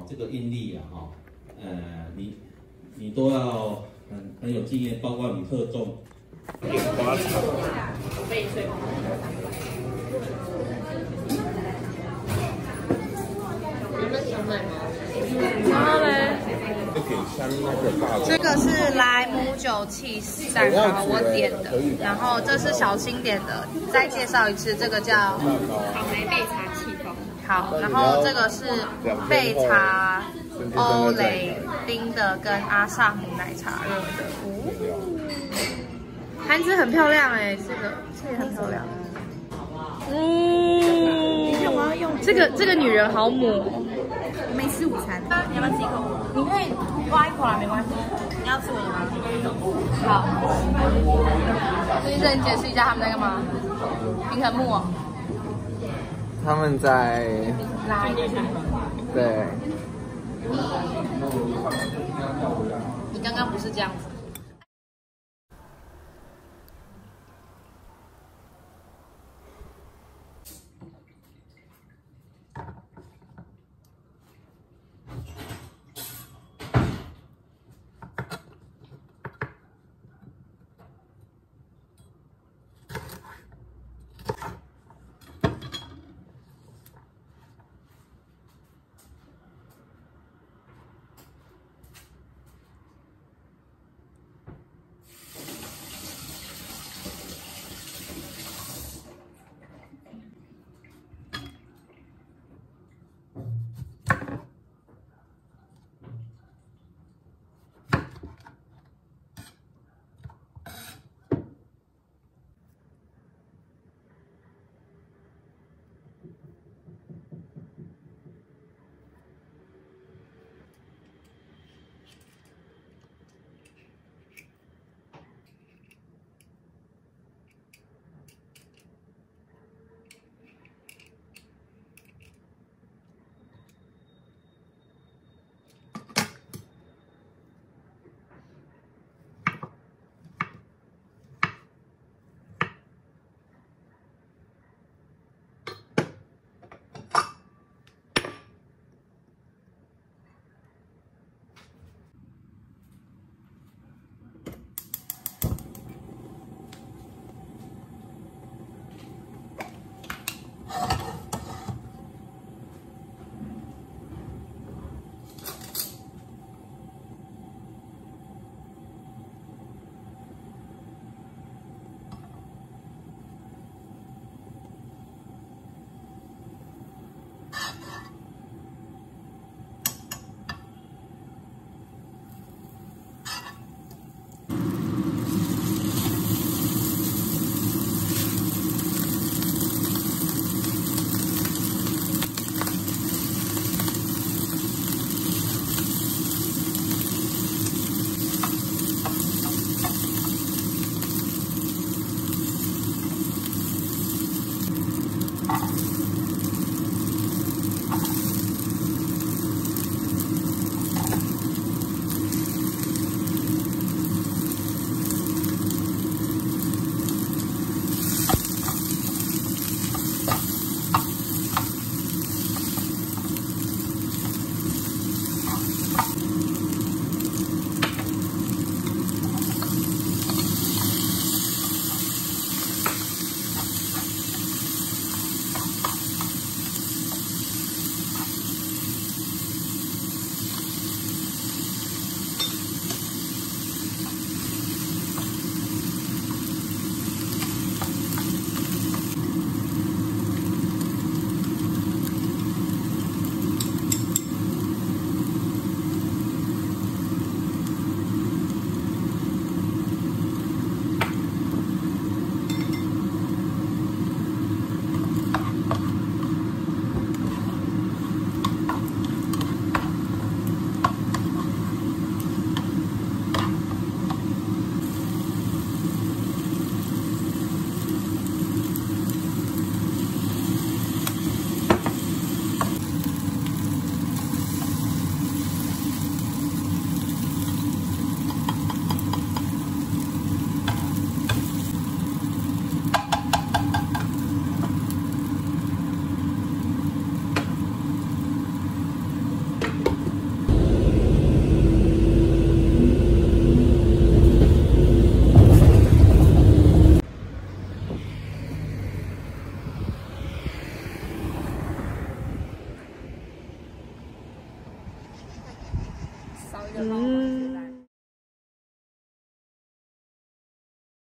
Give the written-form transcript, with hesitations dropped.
这个应力啊，你都要很有经验，包括你特重。莲花茶。你们想买吗？然后嘞，这个是莱姆酒气蛋糕，我点的。然后这是小新点的，再介绍一次，这个叫草莓焙茶戚风。好，然后这个是焙茶欧蕾冰的跟阿萨姆奶茶热的。盘子很漂亮哎，这个也很漂亮。这个女人好抹。没吃午餐，你要不要吃一口？你可以挖一口啦，没关系。你要吃我的吗？好。医生，你解释一下他们在干嘛？平衡木哦。他们在拉。对。你刚刚不是这样子。嗯。